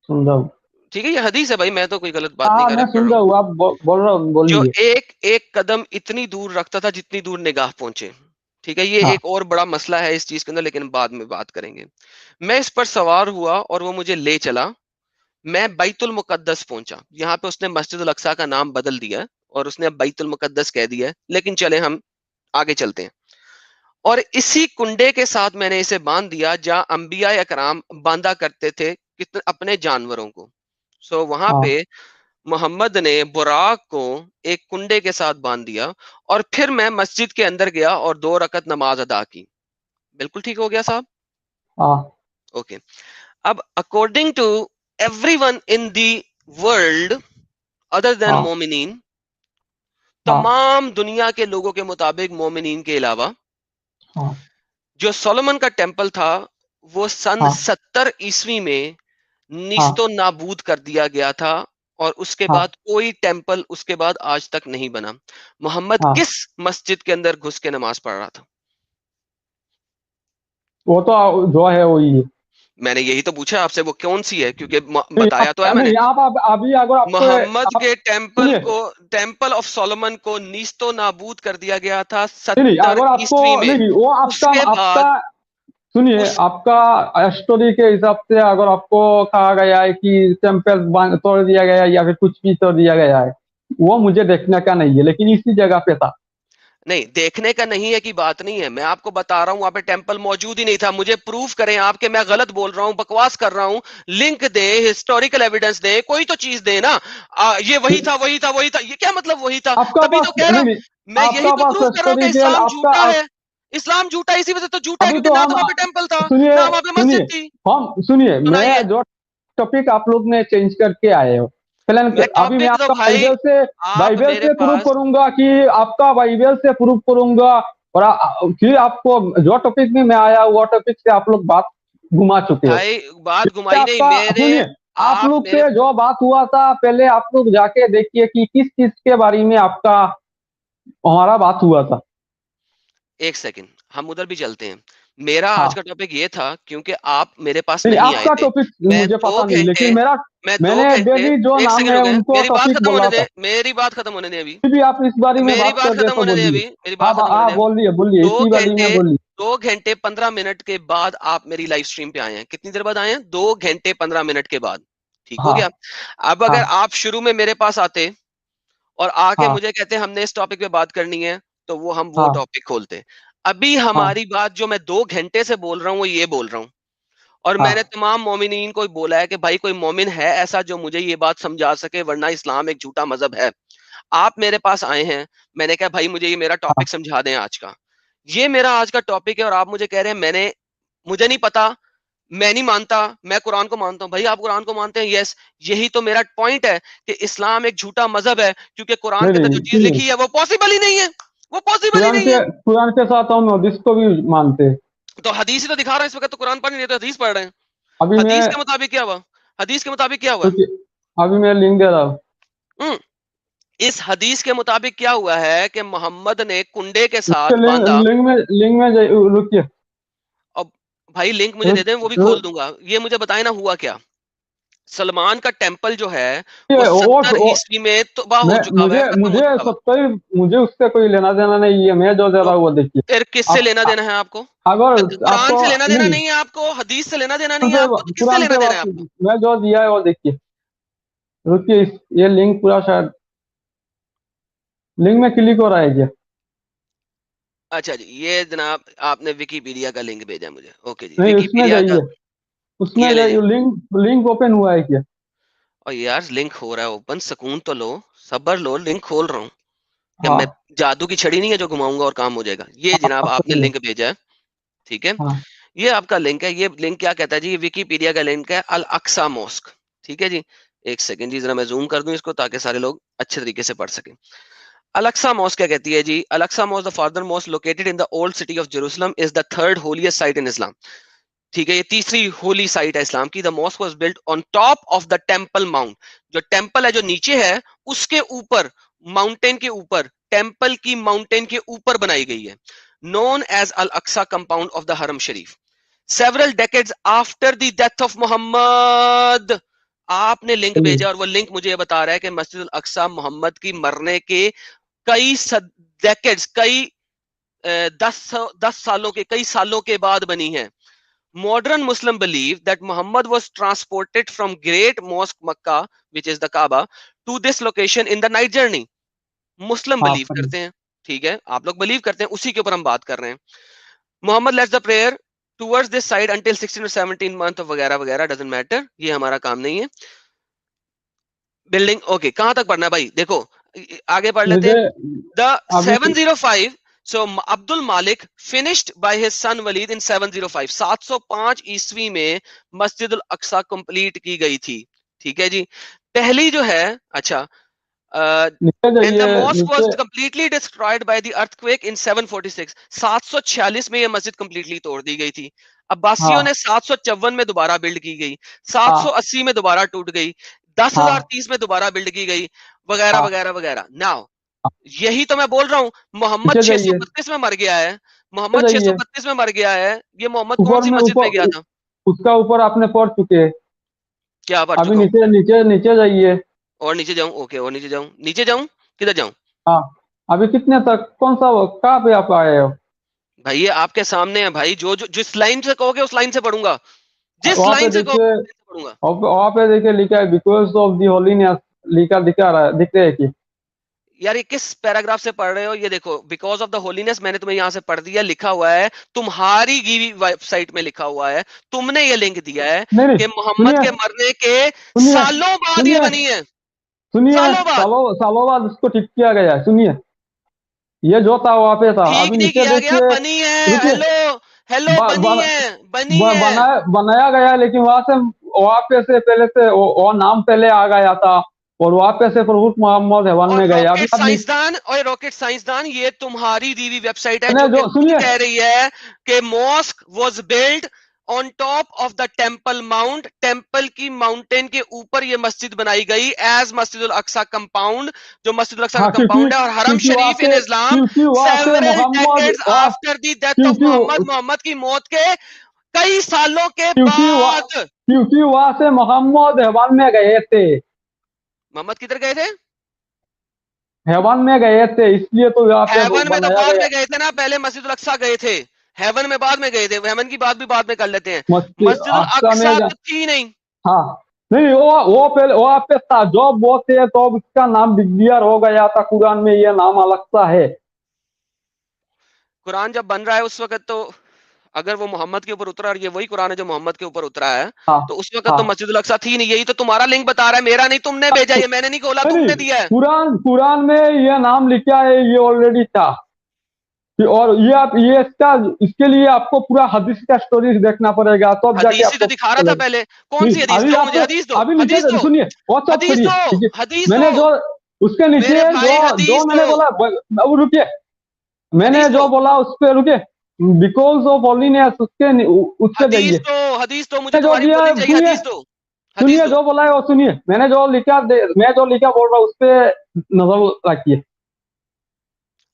سن رہا ہوں. ٹھیک ہے، یہ حدیث ہے بھائی، میں تو کوئی غلط بات نہیں ہاں کر میں رہا، پڑھ سن رہا رہا ہوں. ہوں، آپ بول رہا ہوں، جو بولیے. ایک ایک قدم اتنی دور رکھتا تھا جتنی دور نگاہ پہنچے، ٹھیک ہے، یہ ہاں ایک اور بڑا مسئلہ ہے اس چیز کے اندر، لیکن بعد میں بات کریں گے. میں اس پر سوار ہوا اور وہ مجھے لے چلا، میں بیت المقدس پہنچا. یہاں پہ اس نے مسجد الاقصی کا نام بدل دیا اور اس نے اب بیت المقدس کہہ دیا ہے، لیکن چلے ہم آگے چلتے ہیں. اور اسی کنڈے کے ساتھ میں نے اسے باندھ دیا جہاں انبیاء اکرام باندھا کرتے تھے اپنے جانوروں کو. سو وہاں ہاں پہ محمد نے براق کو ایک کنڈے کے ساتھ باندھ دیا، اور پھر میں مسجد کے اندر گیا اور 2 رکعت نماز ادا کی. بالکل ٹھیک ہو گیا صاحب، ہاں اوکے. اب according to everyone in the world other than ہاں مومنین، ہاں تمام دنیا کے لوگوں کے مطابق مومنین کے علاوہ، ہاں جو سولومن کا ٹیمپل تھا وہ سن ہاں 70 عیسوی میں ہاں نیست و نابود کر دیا گیا تھا، اور اس کے ہاں بعد کوئی ٹیمپل اس کے بعد آج تک نہیں بنا. محمد ہاں کس مسجد کے اندر گھس کے نماز پڑھ رہا تھا؟ وہ تو جو ہے وہی ہے. میں نے یہی تو پوچھا آپ سے، وہ کون سی ہے، کیونکہ نہیں بتایا تو ہے میں نے. نہیں آپ ابھی اگر آپ کو محمد آپ کے ٹیمپل سنیے، کو، ٹیمپل آف سولومن کو نیست و نابود کر دیا گیا تھا نہیں نہیں 70 اگر آپ کو عیسوی میں. نہیں وہ اس کے آپ کا بعد سنیے، اس آپ کا اسٹوری کے حساب سے اگر آپ کو کہا گیا ہے کہ ٹیمپل توڑ دیا گیا ہے یا پھر کچھ بھی توڑ دیا گیا ہے، وہ مجھے دیکھنے کا نہیں ہے، لیکن اسی جگہ پہ تھا. نہیں، دیکھنے کا نہیں ہے کی بات نہیں ہے، میں آپ کو بتا رہا ہوں وہاں پہ ٹیمپل موجود ہی نہیں تھا. مجھے پروف کریں آپ کہ میں غلط بول رہا ہوں، بکواس کر رہا ہوں، لنک دیں، ہسٹوریکل ایویڈنس دیں، کوئی تو چیز دیں نا. یہ وہی تھا، وہی تھا، وہی تھا، یہ کیا مطلب وہی تھا؟ آپ کا تبھی تو پاس کہہ رہا نہیں ہوں، نہیں میں آپ یہی کا تو پاس پروف کر رہا ہوں کہ ہسٹوریکل اسلام آپ کا جھوٹا ہے. اسلام جھوٹا ہے، اسی وجہ سے تو جھوٹا ہے ابھی کیونکہ تو نہ ہم تو وہاں پہ ٹیمپل تھا سنیے نہ وہاں پہ سنیے مسجد تھی. ہم سنیے، میں سنائیے. جو ٹاپک آپ لوگ نے چینج کر کے آئے ہو، میں ابھی میں ٹاپک آپ تو کا بھائی، آپ بائبل میرے سے پروف پاس، کروں گا کہ آپ کا بائبل سے پروف کروں گا، اور پھر آپ کو جو ٹاپک میں آیا وہ ٹاپک سے آپ لوگ بات گھما چکے ہو. بھائی بات پھر گھمائی آپ نہیں کا میرے، سنیے، آپ آپ لوگ میرے، سے جو بات ہوا تھا پہلے آپ لوگ جا کے دیکھیے کہ کس چیز کے بارے میں آپ کا ہمارا بات ہوا تھا. ایک سیکنڈ ہم ادھر بھی چلتے ہیں. میرا ہاں آج کا ٹاپک یہ تھا کیونکہ آپ میرے پاس نہیں، نہیں آپ آئے کا تھے. ٹاپک میں مجھے دو پتا نہیں، گھنٹے لیکن میں میں دو نے گھنٹے بیبی جو ایک نام سیکنڈ ہے ہو گئے، ان کو میری بات ٹاپک ختم بولا ہونے دیں، تھا. میری بات ختم ہونے دیں ابھی، بھی آپ اس بارے میں میری بات بات کر دے ختم تو ہونے دیں بولیے. ابھی، میری بات ختم ہونے ہاں دیں. بولیے دو اسی بارے میں گھنٹے بولیے. 2 گھنٹے 15 منٹ کے بعد آپ میری لائف سٹریم پہ آئے ہیں. کتنی دیر بعد آئے ہیں؟ 2 گھنٹے 15 منٹ کے بعد. ٹھیک ہو ہاں گیا. اب ہاں اگر آپ شروع میں میرے پاس آتے اور آ کے ہاں مجھے کہتے ہم نے اس ٹاپک پہ بات کرنی ہے، تو ہم وہ ہاں ٹاپک کھولتے. ابھی ہاں ہماری بات جو میں 2 گھنٹے سے بول رہا ہوں وہ یہ بول رہا ہوں، اور ہاں میں نے تمام مومنین کو بولا ہے کہ بھائی کوئی مومن ہے ایسا جو مجھے یہ بات سمجھا سکے، ورنہ اسلام ایک جھوٹا مذہب ہے. آپ میرے پاس آئے ہیں، میں نے کہا بھائی مجھے یہ میرا ہاں ٹاپک سمجھا دیں آج کا. یہ میرا آج کا ٹاپک ہے، اور آپ مجھے کہہ رہے ہیں مجھے نہیں پتا، میں نہیں مانتا، میں قرآن کو مانتا ہوں. بھائی آپ قرآن کو مانتے ہیں، یس، یہی تو میرا پوائنٹ ہے کہ اسلام ایک جھوٹا مذہب ہے، کیونکہ قرآن نہیں کے اندر جو نہیں چیز سنیے، لکھی ہے وہ پاسبل ہی نہیں ہے، وہ پاسبل ہی نہیں ہے. قرآن کے ساتھ ہم حدیث کو بھی مانتے ہیں. تو حدیث ہی تو دکھا رہا ہے اس وقت، تو قرآن پڑھ نہیں رہے تو حدیث پڑھ رہے ہیں. ابھی میں حدیث کے مطابق کیا ہوا؟ حدیث کے مطابق کیا ہوا؟ ابھی میں لنک دے رہا ہوں. اس حدیث کے مطابق کیا ہوا ہے کہ محمد نے کنڈے کے ساتھ باندھا. لنک میں رکیے. اب بھائی لنک مجھے دے دیں، وہ بھی کھول دوں گا. یہ مجھے بتائیں نا ہوا کیا. سلمان کا ٹیمپل جو ہے یہ وہ 70 عیسوی میں تباہ ہو چکا ہوا ہے, ختم ہو مجھے چکا ہوا ہے. 70 مجھے اس سے کوئی لینا دینا نہیں ہے, میں جو دے رہا ہوں وہ دیکھیے. پھر کس سے لینا دینا ہے آپ کو؟ اگر آپ قرآن کو سے لینا دینا نہیں ہے آپ کو, حدیث سے لینا دینا نہیں ہے آپ کو, تو کس سے قرآن لینا سے دینا ہے آپ کو؟ میں جو دیا ہے وہ دیکھیے. رکیے, یہ لنک پورا شاید لنک میں کلک ہو رہا ہے کیا؟ اچھا جی, یہ جناب آپ نے ویکیپیڈیا کا لنک بھیجا مجھے. اوکے جی, نہیں, اس میں ویکیپیڈیا کا جائیے, اس میں یہ لے جائیے, جی. لنک اوپن ہوا ہے کیا؟ اور یار لنک ہو رہا ہے اوپن, سکون تو لو, صبر لو, لنک کھول رہا ہوں. کہ ہاں میں جادو کی چھڑی نہیں ہے جو گھماؤں گا اور کام ہو جائے گا. یہ جناب آپ نے لنک بھیجا ہے, ٹھیک ہے, ہاں یہ آپ کا لنک ہے. یہ لنک کیا کہتا ہے جی؟ یہ ویکیپیڈیا کا لنک ہے, الاقصی موسک. ٹھیک ہے جی, ایک سیکنڈ جی, ذرا میں زوم کر دوں اس کو تاکہ سارے لوگ اچھے طریقے سے پڑھ سکیں. الاقصی موسک کیا کہتی ہے جی؟ Al-Aqsa mosque, the farther most located in the old city of Jerusalem, is the third holiest site in Islam. ٹھیک ہے, یہ تیسری ہولی سائٹ ہے اسلام کی. The mosque was built on top of the temple mount. جو ٹیمپل ہے جو نیچے ہے اس کے اوپر, ماؤنٹین کے اوپر, ٹیمپل کی ماؤنٹین کے اوپر بنائی گئی ہے. known as Al-Aqsa compound of the Haram Sharif. Several decades after the death of Muhammad. آپ نے لنک بھیجا اور وہ لنک مجھے یہ بتا رہا ہے کہ مسجد الاقصی محمد کی مرنے کے کئی ڈیکیڈز, کئی 10 سالوں کے, کئی سالوں کے بعد بنی ہے. Modern Muslim believe that Muhammad was transported from Great Mosque Makkah, which is the Kaaba, to this location in the night journey. مسلم ہاں بلیو کرتے ہیں, ٹھیک ہے, آپ لوگ بلیو کرتے ہیں, اسی کے اوپر ہم بات کر رہے ہیں. Muhammad let's the prayer towards this side until 16 or 17 month وغیرہ وغیرہ, ڈزنٹ میٹر, یہ ہمارا کام نہیں ہے. بلڈنگ اوکے, کہاں تک پڑھنا ہے بھائی؟ دیکھو آگے پڑھ لیتے ہیں. دا 705. So Abdul Malik finished by his son Walid in 705. 705 عیسوی میں مسجد الاقصی کمپلیٹ کی گئی تھی. ٹھیک ہے جی, پہلی جو ہے, اچھا, and the mosque was completely destroyed by the earthquake in 746. 746 میں یہ مسجد کمپلیٹلی توڑ دی گئی تھی. عباسیوں نے 754 میں دوبارہ بلڈ کی گئی, 780 میں دوبارہ ٹوٹ گئی, 10,030 میں دوبارہ بلڈ کی گئی, وغیرہ وغیرہ وغیرہ. ناؤ یہی تو میں بول رہا ہوں, محمد 632 میں مر گیا ہے, محمد 632 میں مر گیا ہے. یہ محمد کون سی مسجد میں گیا تھا؟ اس کا اوپر آپ نے پڑھ چکے, کیا پڑھ ابھی چکا ہوں؟ نیچے جائیے. اور نیچے جاؤں؟ اوکے, اور نیچے جاؤں, نیچے جاؤں, کدھر جاؤں؟ ہاں, ابھی کتنے تک, کون سا, کہاں پہ آپ آئے ہو بھائی؟ یہ آپ کے سامنے ہے بھائی, جو جس لائن سے کہو گے اس لائن سے پڑھوں گا, جس وہاں پہ لائن سے کہو دیکھیے, گے پڑھوں گا. وہاں پہ دیکھیے لکھا ہے بیکاز آف دی ہولینس, لکھا دکھا رہا ہے, دکھ رہے کہ یار یہ کس پیراگراف سے پڑھ رہے ہو؟ یہ دیکھو, بیکاز آف دا ہولینس, میں نے تمہیں یہاں سے پڑھ دیا, لکھا ہوا ہے تمہاری گیوی ویب سائٹ میں, لکھا ہوا ہے, تم نے یہ لنک دیا ہے کہ محمد کے مرنے کے سالوں بعد یہ بنی ہے. سنیے, سالوں بعد سالوں بعد اس کو ٹھیک کیا گیا ہے. سنیے, یہ جو تھا وہاں پہ تھا, ٹھیک ابھی نہیں نیچے کیا گیا, دیکھیے. بنی ہے. ہیلو ہیلو, بنی ہے, بنی ہے. بنایا گیا, لیکن وہاں پہ سے پہلے سے وہ نام پہلے آ گیا تھا, اور وہاں پہ سے پروفٹ محمد ہیون اور میں گئے. ابھی راکٹ سائنسدان, اور راکٹ سائنسدان, یہ تمہاری دی ہوئی ویب سائٹ ہے جو کہ سنیے, کہہ رہی ہے کہ mosque was built on top of the temple mount, temple کی ماؤنٹین کے اوپر یہ مسجد بنائی گئی ایز مسجد الاقصی کمپاؤنڈ, جو مسجد الاقصی کا کمپاؤنڈ ہے, اور حرم شریف ان اسلام several decades after the death of محمد کی موت کے کئی سالوں کے بعد. کیونکہ وہاں سے محمد ہیون میں گئے تھے. محمد کدھر گئے تھے؟ ہیون میں گئے تھے, اس لیے تو یہاں پہ ہیون میں تو بنایا بعد گیا. میں گئے تھے نا, پہلے مسجد الاقصی گئے تھے, ہیون میں بعد میں گئے تھے. ہیون کی بات بھی بعد میں کر لیتے ہیں, مسجد الاقصی تو تھی نہیں. ہاں نہیں, وہ پہلے وہاں پہ تھا, جو وہ تھے تو اس کا نام ڈکلیئر ہو گیا تھا قرآن میں, یہ نام الاقصی ہے. قرآن جب بن رہا ہے اس وقت تو اگر وہ محمد کے اوپر اترا, اور یہ وہی قرآن ہے جو محمد کے اوپر اترا ہے, تو اس وقت تو مسجد الاقصی تھی نہیں. یہی تو تمہارا لنک بتا رہا ہے, میرا نہیں, تم نے بھیجا, یہ میں نے نہیں کھولا, تم نے دیا ہے. قرآن میں یہ نام لکھا ہے, یہ آلریڈی تھا. اور یہ اس کے لیے آپ کو پورا حدیث کا سٹوری دیکھنا پڑے گا, تو جا کے حدیث آپ ہی تو کو دکھا رہا تھا پہلے. کون سی حدیث دو مجھے, حدیث دو, ابھی حدیث نیچے دو, سنیے, حدیث دو, حدیث میں نے دو, جو اس کے نیچے میرے بھائی حدیث میں نے دو, بولا, رکیے, میں نے حدیث جو دو, بولا اس پہ رکیے, بیکاز آف ہولینس, اس سے جائیے. حدیث دو, حدیث دو, مجھے جو تمہاری دیا بولی ہے, چاہیے, حدیث دو, حدیث سنیے دو. جو بولا ہے وہ سنیے, میں نے جو لکھا بول رہا ہوں اس پہ نظر رکھیے.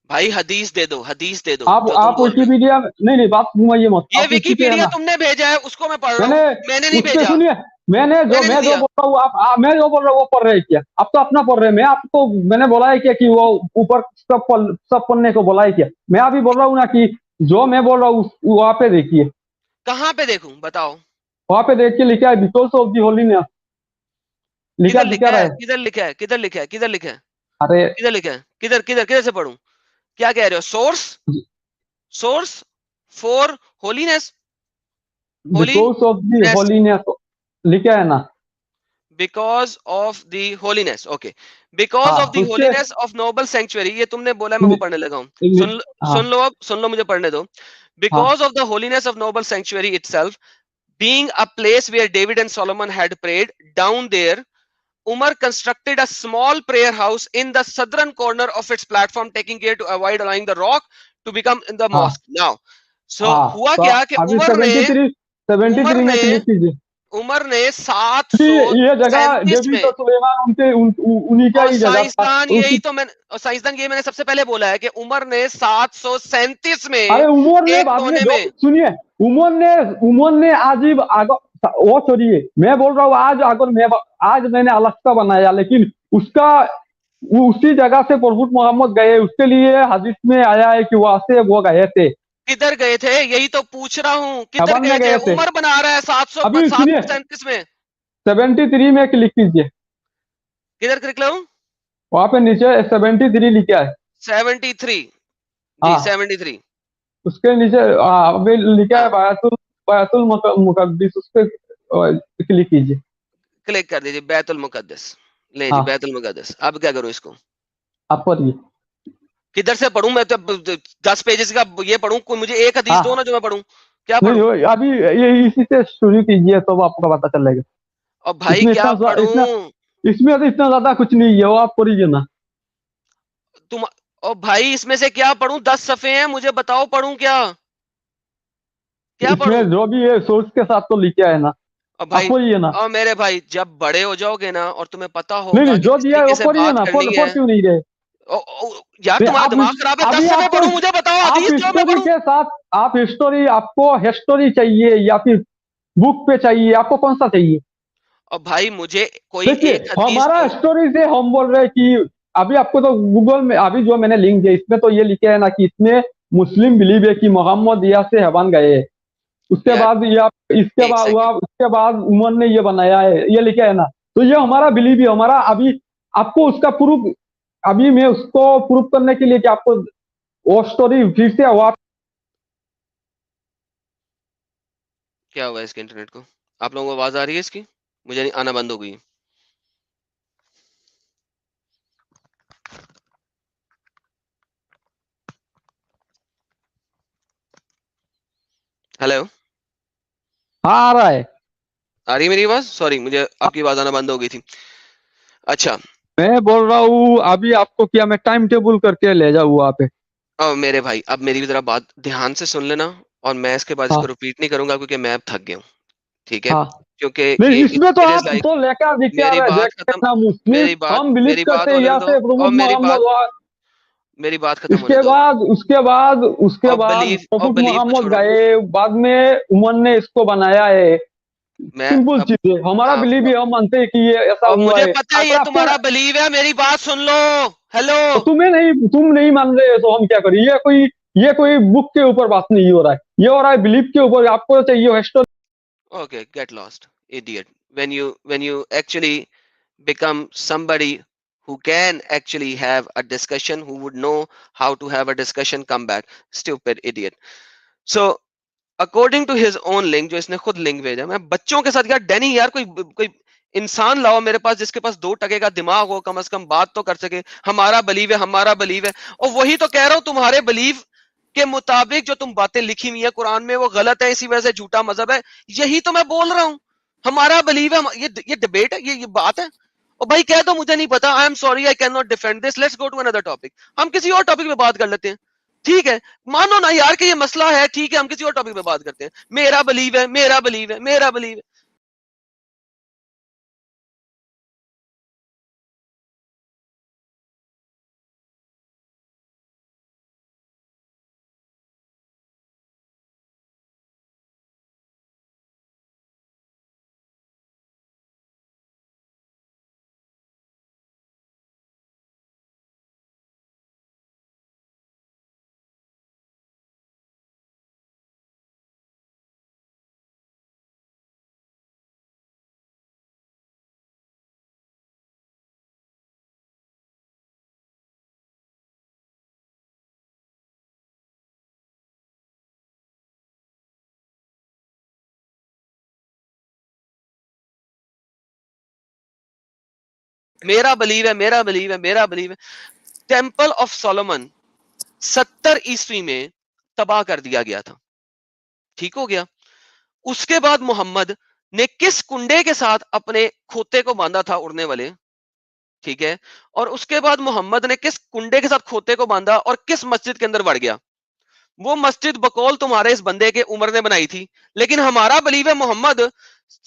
بھائی حدیث دے دو, حدیث دے دو, جو تم آپ بول رہے ہو. ویکیپیڈیا نہیں بات گھمائیے مت, یہ آپ اسی پہ ہے ویکیپیڈیا نا. تم نے بھیجا ہے, اس کو میں پڑھ رہا ہوں, میں نے نہیں اس پہ بھیجا. سنیے, मैंने जो मैंने मैं नहीं जो दिया। बोल रहा हूँ मैं जो बोल रहा हूँ वो पढ़ रहे क्या? आप तो अपना पढ़ रहे हैं। मैं आपको मैंने बोला है क्या कि वो ऊपर सब पढ़ने को बोला है क्या? मैं अभी बोल रहा हूँ ना कि जो मैं बोल रहा हूँ वहाँ पे देखिए, कहाँ पे देखूं बताओ? वहाँ पे देख के लिखा है बिकॉज ऑफ दी होलीनेस, लिखा किधर दिखा लिखा रहा है? है। किधर लिखा है? किधर लिखा है? किधर लिखा है? अरे किधर लिखा है? किधर किधर किधर से पढ़ूं? क्या कह रहे हो? Source, source for holiness, because of the holiness, holiness लिखा है ना? Because of the holiness. Okay, because हाँ ऑफ द उसके होलीनेस ऑफ नोबल सेंचुरी, ये तुमने बोला, मैं वो पढ़ने लगा हूँ। हाँ सुन लो, मुझे पढ़ने दो। हाँ because of the holiness of noble sanctuary itself being a place where David and Solomon had prayed, down there Umar constructed a small prayer house in the southern corner of its platform, taking care to avoid allowing the rock to become in the हाँ mosque. Now, so हाँ। हुआ तो क्या कि अभी उमर ने 73 उमर में ने क्लिक कीजिए। उमर ने ये जगह 737 डेविड में, और सुलेमान उन्हीं का और ही जगह था। साइंसदान और यही तो मैंने और साइंसदान ये मैंने सबसे पहले बोला है कि उमर ने 737 में अरे उमर ने एक बाद में कोने जो में, सुनिए, उमर ने आज ही वो छोड़िए, मैं बोल रहा हूँ आज मैंने अलग बनाया, लेकिन उसका उसी जगह से प्रभु मोहम्मद गए, उसके लिए हदीस में आया है कि वहां से वो गए थे, किधर गए थे? यही तो पूछ रहा हूं, किधर यमन गए में थे? गए थे। उमर बना रहा है अभी सुनिए 737 में। 73 में क्लिक कीजिए, किधर क्लिक लाऊं? वहां पे नीचे 73 लिखा है। 73, जी हाँ 73। उसके नीचे अभी लिखा है हाँ, बायतुल मुकद्दिस, उस पर क्लिक कीजिए। क्लिक कर दीजिए, बैतुल मुकद्दस। ले जी, हाँ बैतुल मुकद्दस। अब क्या करूं इसको? आप पढ़िए। किधर से पढ़ूं? मैं तो 10 पेजेस का ये पढ़ूं? कोई मुझे एक हदीस दो हाँ ना जो मैं पढ़ूं। क्या नहीं पढ़ूं? अभी ये इसी से शुरू कीजिए तो आपको पता चलेगा। और भाई इसमें क्या इतना पढ़ूं? इसमें तो इतना ज्यादा कुछ नहीं है, वो आप पढ़िए ना। तुम और भाई इसमें से क्या पढ़ूं? 10 सफ़े हैं, मुझे बताओ पढ़ूं क्या? क्या पढ़ूं? इसमें जो भी है सोर्स के साथ तो लिखा है ना, और आप भाई, पढ़िए ना। और मेरे भाई, जब बड़े हो जाओगे ना और तुम्हें पता नहीं होगा नहीं कि जो किस दिया है तरीके वो से पढ़िए बात ना, करनी है। पढ़ क्यों नहीं रहे? यार नहीं तुम्हारा आप दिमाग खराब है, 10 अभी सफ़े आपको पढ़ूं? मुझे बताओ आप हदीस जो मैं हिस्टोरी पढ़ूं। के साथ आप हिस्टोरी आपको हिस्टोरी चाहिए या फिर बुक पे चाहिए, आपको कौन सा चाहिए? और भाई मुझे कोई देखिए एक हदीस हमारा दो। स्टोरी से हम बोल रहे हैं कि अभी आपको तो गूगल में अभी जो मैंने लिंक दिया इसमें तो ये लिखा है ना कि इसमें मुस्लिम बिलीव है कि मोहम्मद यहाँ से हवन गए, उसके यार बाद ये इसके एक बाद हुआ, सेकंड, उसके बाद उमर ने ये बनाया है, ये लिखा है ना। तो ये हमारा बिलीव है, हमारा अभी आपको उसका प्रूफ, अभी मैं उसको प्रूफ करने के लिए कि आपको वो स्टोरी फिर से हुआ। क्या हुआ इसके इंटरनेट को? आप लोगों को आवाज आ रही है इसकी? मुझे नहीं आना, बंद हो गई। हेलो, हाँ आ रहा है। आ रही है मेरी आवाज? सॉरी, मुझे आपकी आवाज आना बंद हो गई थी। अच्छा, मैं बोल रहा हूँ अभी आपको क्या मैं टाइम टेबल करके ले जाऊँ वहाँ पे। मेरे भाई, अब मेरी भी जरा बात ध्यान से सुन लेना, और मैं इसके बाद इसको हाँ रिपीट नहीं करूंगा क्योंकि मैं अब थक गया हूँ। ठीक है? हाँ क्योंकि नहीं ये इसमें तो इट इज आप लाइक, तो लेकर दिखे आ मेरी रहे बात देखते खत्म, ना मुस्लिम, हम बिलीव मेरी बात करते हैं होने यहाँ दो, से और प्रभु मोहम्मद, मेरी बात खत्म होने दो। उसके बाद और प्रभु बिलीव को मोहम्मद छोड़ो। गए, बाद में उमर ने इसको बनाया है। मैं सिंपल अब चीज है, हमारा हाँ, बिलीव है, हम मानते हैं कि ये ऐसा और हुआ मुझे है। पता है अगर ये आपको तुम्हारा बिलीव है, मेरी बात सुन लो। हेलो। तो तुम नहीं मान रहे तो हम क्या करें? ये कोई बुक के ऊपर बात नहीं हो रहा है, ये हो रहा है बिलीफ के ऊपर। आपको चाहिए history. Okay, get lost, idiot. When you actually become somebody who can actually have a discussion, who would know how to have a discussion, come back. Stupid idiot. So according to his own link, जो इसने खुद link भेजा, मैं बच्चों के साथ, यार Danny, यार कोई इंसान लाओ मेरे पास जिसके पास 2 टके का दिमाग हो, कम से कम बात तो कर सके। हमारा बलीव है, हमारा बलीव है, और वही तो कह रहा हूं, तुम्हारे बलीव के मुताबिक जो तुम बातें लिखी हुई है कुरान में वो गलत है, इसी वजह से झूठा मजहब है। यही तो मैं बोल रहा हूं, हमारा बिलीव है। ये डिबेट है, ये बात है। और भाई कह दो मुझे नहीं पता, I am sorry, I can not defend this, let's go to another topic. हम किसी और टॉपिक पे बात कर लेते हैं। ठीक है, मानो ना यार कि ये मसला है, ठीक है, हम किसी और टॉपिक पे बात करते हैं। मेरा बिलीव है, मेरा बिलीव है, मेरा बिलीव है। میرا بلیو ہے ٹیمپل آف سولومن 70 عیسوی میں تباہ کر دیا گیا تھا. ٹھیک ہو گیا. اس کے بعد محمد نے کس کنڈے کے ساتھ اپنے کھوتے کو باندھا تھا اڑنے والے؟ ٹھیک ہے. اور اس کے بعد محمد نے کس کنڈے کے ساتھ کھوتے کو باندھا اور کس مسجد کے اندر بڑھ گیا؟ وہ مسجد بقول تمہارے اس بندے کے عمر نے بنائی تھی، لیکن ہمارا بلیو ہے محمد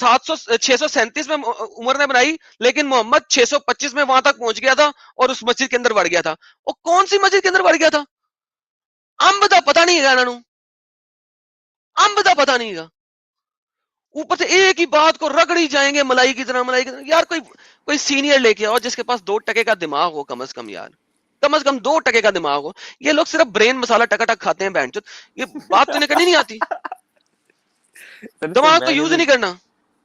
637 میں عمر نے بنائی، لیکن محمد 625 میں وہاں تک پہنچ گیا تھا اور اس مسجد کے اندر بڑھ گیا تھا. وہ کون سی مسجد کے اندر بڑھ گیا تھا؟ امبدا پتا نہیں گا انہوں، امبدا پتا نہیں گا. اوپر سے ایک ہی بات کو رگڑی جائیں گے ملائی کی طرح. یار کوئی سینئر لے کے آؤ جس کے پاس 2% کا دماغ ہو، کم از کم یار، کم از کم 2% کا دماغ ہو. یہ لوگ صرف برین مسالہ ٹکا ٹک کھاتے ہیں بہن چود. یہ بات تو انہیں کرنی نہیں آتی، دماغ تو یوز ہی نہیں کرنا.